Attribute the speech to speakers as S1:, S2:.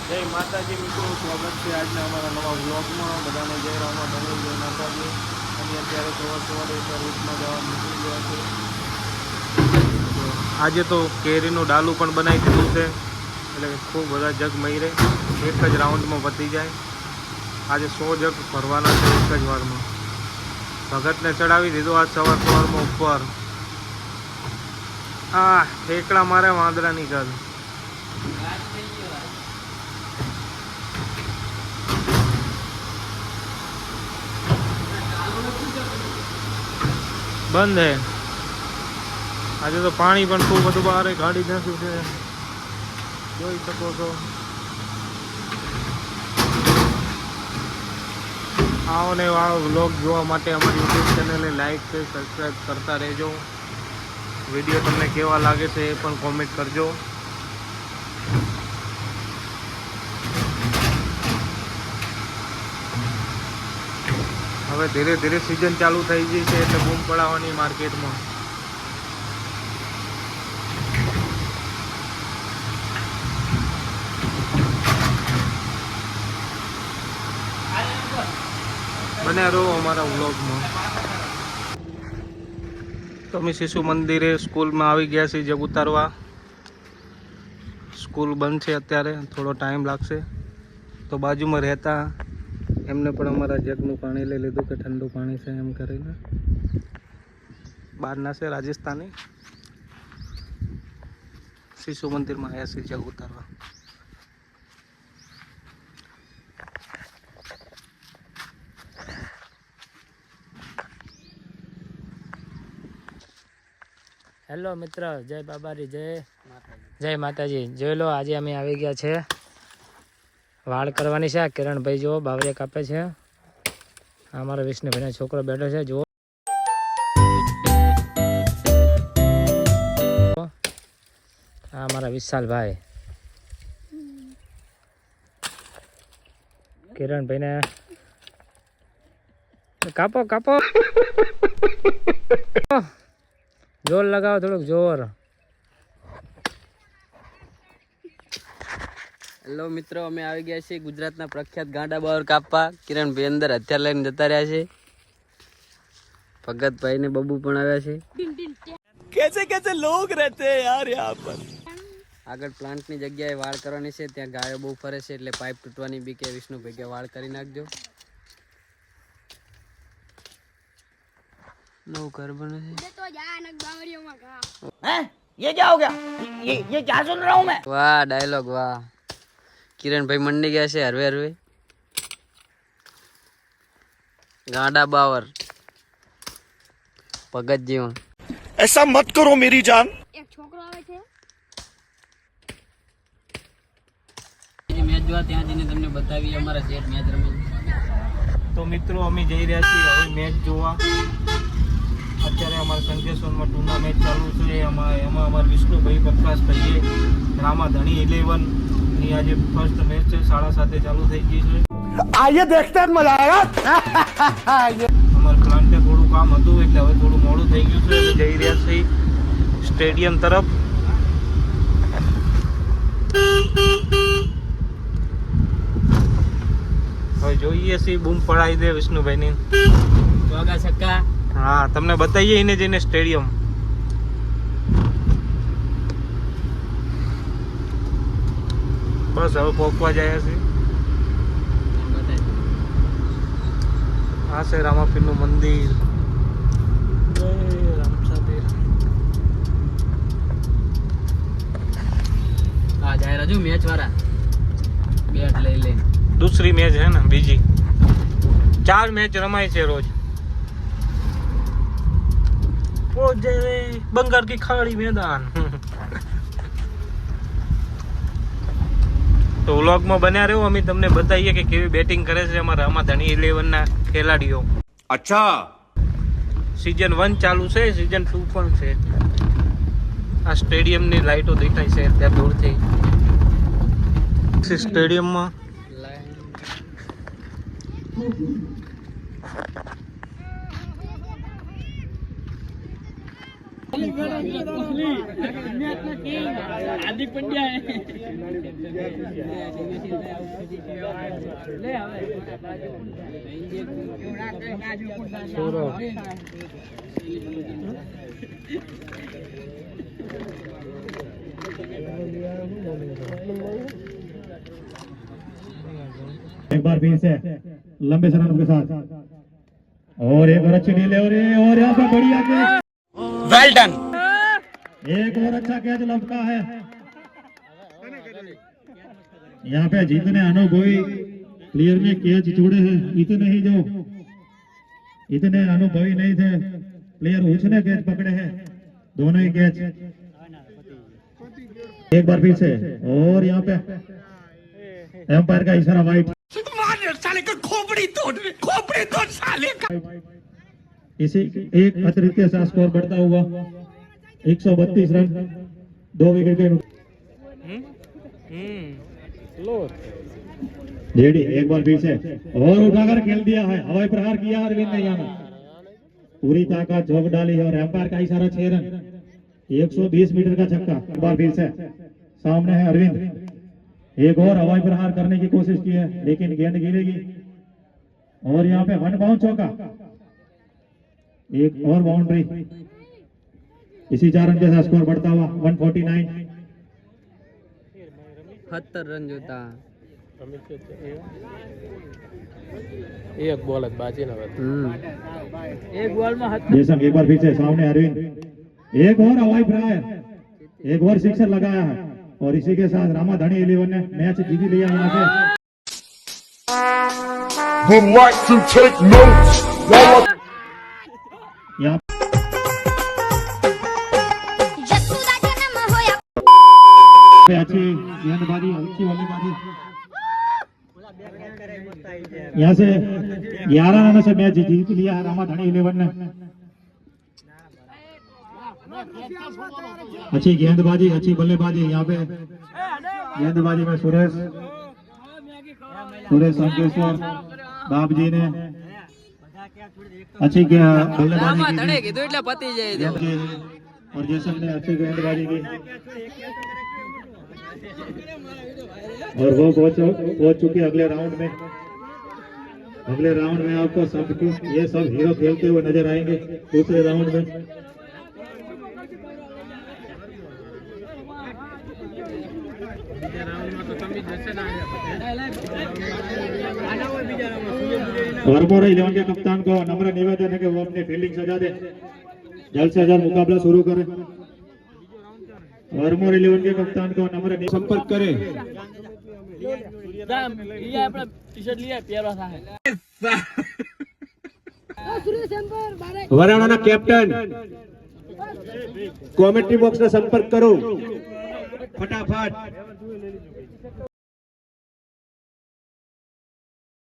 S1: જય માતાજી મિત્રો, સ્વાગત છે આજના અમારા નવા વ્લોગમાં. બધાને જય રામા ધણી, જય માતાજી. અને અત્યારે સવારે રૂટમાં જવા નીકળી ગયા છે. આજે તો કેરીનું ડાલું પણ બનાવી દીધું છે, એટલે ખૂબ બધા જગ મળી એક જ રાઉન્ડમાં પતી જાય. આજે 100 જગ ભરવાના છે એક જ વારમાં. ભગતને ચડાવી દીધો આજ સવારમાં ઉપર. આ ઠેકડા મારે વાંદરાની ઘર. બંધ હે આજે તો પાણી પણ ખૂબ બધું બહાર ગાડી નાખ્યું છે, જોઈ શકો છો. આવો ને આવો વ્લોગ જોવા માટે અમારી યુટ્યુબ ચેનલને લાઈક છે, સબસ્ક્રાઈબ કરતા રહેજો. વિડીયો તમને કેવા લાગે છે એ પણ કોમેન્ટ કરજો. હવે ધીરે ધીરે સિઝન ચાલુ થઈ ગઈ છે એટલે બૂમ પડાવવાની માર્કેટમાં. બન્યા રહો અમારા વ્લોગમાં. તો અમે શિશુ મંદિરે સ્કૂલમાં આવી ગયા છીએ જગ ઉતારવા. સ્કૂલ બંધ છે અત્યારે, થોડો ટાઈમ લાગશે. તો બાજુમાં રહેતા એમને પણ અમારા જગનું પાણી લઈ લીધું કે ઠંડુ પાણી છે એમ કરીને. બહારના છે રાજસ્થાની. શિશુ મંદિરમાં આવ્યા છે જગ ઉતારવા. હેલો મિત્ર, જય બાબારી, જય માતાજી. જોઈ લો, આજે અમે આવી ગયા છે વાળ કરવાની છે. કિરણભાઈ જો બાવરે કાપે છે. અમારો વિષ્ણુભાઈનો છોકરો બેઠો છે. જુઓ, આ અમારા વિશાલભાઈ. કિરણભાઈને કાપો કાપો, જોર લગાવો, થોડુંક જોર.
S2: હેલો મિત્રો, અમે આવી ગયા છીએ ગુજરાતના પ્રખ્યાત ગાંડા બાવર કાપવા. કિરણભાઈ અંદર હથિયાર લઈને જતા રહ્યા છે. ભગતભાઈ ને બબુ પણ આવ્યા છે.
S1: कैसे कैसे लोग रहते हैं यार यहाँ पर.
S2: આગળ પ્લાન્ટની જગ્યાએ વાળ કરવાની છે, ત્યાં ગાયો બહુ ફરે છે એટલે પાઇપ તૂટવાની બીકે વિષ્ણુભાઈ કે વાળ કરી નાખજો. નવું ઘર બને છે.
S3: ये क्या हो गया? ये क्या सुन रहा हूँ मैं?
S2: વાહ ડાયલોગ, વાહ. કિરણભાઈ મંડી ગયા છે હરવે હરવે. ગાંડા બાવર ભગત જીવન.
S3: ऐसा मत करो मेरी जान.
S4: એક છોકરો આવે છે.
S2: મેચ જોવા ત્યાં જઈને તમને બતાવી અમારા જેટ મેચ રમે.
S1: તો મિત્રો અમે જઈ રહ્યા છીએ હવે મેચ જોવા. અત્યારે અમારા સંકેશ્વરમાં ટુર્નામેન્ટ ચાલુ છે. એમાં અમારા વિષ્ણુભાઈ પ્રકાશભાઈએ રામા ધણી 11ની આજે ફર્સ્ટ મેચ છે, 7:30 ચાલુ થઈ ગઈ છે.
S3: आइए देखते हैं, मजा आएगा.
S1: અમારા પ્લાન્ટે થોડું કામ હતું એટલે હવે થોડું મોડું થઈ ગયું છે. અમે જઈ રહ્યા છીએ સ્ટેડિયમ તરફ. હવે જોઈએ છીએ બૂમ પડાવી દે વિષ્ણુભાઈની.
S2: ચોગા છક્કા.
S1: હા, તમને બતાવીએ એને જઈને સ્ટેડિયમ. બસ હવે પહોંચવા જાય છે. આ છે રામાપીરનું મંદિર. જય રામસાબેર.
S2: આ જાય રાજુ મેચ વાળા બેટ લઈ લઈને.
S1: दूसरी मैच है ना, बीजी 4 मैच रमाई છે રોજ. ઓ જય બંગાળ की खाड़ी मैदान. તો વ્લોગમાં બન્યા રહ્યો. અમે તમને બતાવીએ કે કેવી બેટિંગ કરે છે અમારા રામા ધણી 11ના ખેલાડીઓ.
S3: अच्छा.
S1: સીઝન 1 ચાલુ છે, સીઝન 2 પણ છે. આ સ્ટેડિયમની લાઈટો દેખાય છે ત્યાં દૂરથી. સ્ટેડિયમમાં
S2: हार्दिक पंड्या है
S4: एक बार फिर से लंबे शरण के साथ और एक और अच्छी ढील है और यहाँ पे बढ़िया कैच,
S3: वेल डन।
S4: एक और अच्छा कैच लपका है। यहाँ पे जितने अनुभवी प्लेयर ने कैच छोड़े हैं इतने अनुभवी नहीं थे प्लेयर, उसने कैच पकड़े हैं, दोनों ही कैच। एक बार फिर से और यहाँ पे एम्पायर का इशारा वाइट।
S3: साले का खोपड़ी तोड़ साले का।
S4: इसी एक अतिरिक्त के साथ स्कोर बढ़ता हुआ 132 रन, 2 विकेट के जेडी। एक बार फिर से और उठाकर खेल दिया है, हवाई प्रहार किया अरविंद ने, यहाँ पूरी ताकत झोंक डाली है और एम्पायर का इशारा 6 रन, 120 मीटर का छक्का। एक बार फिर से सामने है अरविंद, एक और हवाई प्रहार करने की कोशिश की है लेकिन गेंद गिरेगी और यहाँ पे 1 बाउंड चौका, एक और बाउंड्री। इसी 4 रन के साथ स्कोर बढ़ता हुआ 149।
S2: 70 रन जोता
S5: एक बॉल बाजी ना
S2: एक बॉल में
S4: जैसम एक बार फिर से सामने अरविंद, एक और हवाई प्रहार, एक और सिक्सर लगाया है और इसी के साथ रामाधणी 11 ने मैच जीत लिया। यहाँ से
S6: would like to take notes while I
S4: यहाँ पे अच्छी गेंदबाजी, अच्छी बल्लेबाजी। यहाँ से 11 रनों से मैच जीत लिया है रामाधणी 11 ने। अच्छी गेंदबाजी, अच्छी बल्लेबाजी। यहाँ पे गेंदबाजी में सुरेश संकेश्वर बाप जी ने अच्छी बल्लेबाजी की
S2: એટલે પતી જાય
S4: थी और जैसम ने अच्छी गेंदबाजी की और वो पहुंच चुके अगले राउंड में। अगले राउंड में आपको सबको ये सब हीरो खेलते हुए नजर आएंगे दूसरे राउंड में। वर्मोर 11 के कप्तान को नम्र निवेदन है कि वो अपनी फील्डिंग सजा दे, जल्द से जल्द मुकाबला शुरू करें। वर्मोर 11 के कप्तान को नम्र संपर्क करें।
S2: टी-शर्ट लिया प्यारा सा है
S3: વરાણાના કેપ્ટન કોમેન્ટ્રી બોક્સનો સંપર્ક કરો ફટાફટ।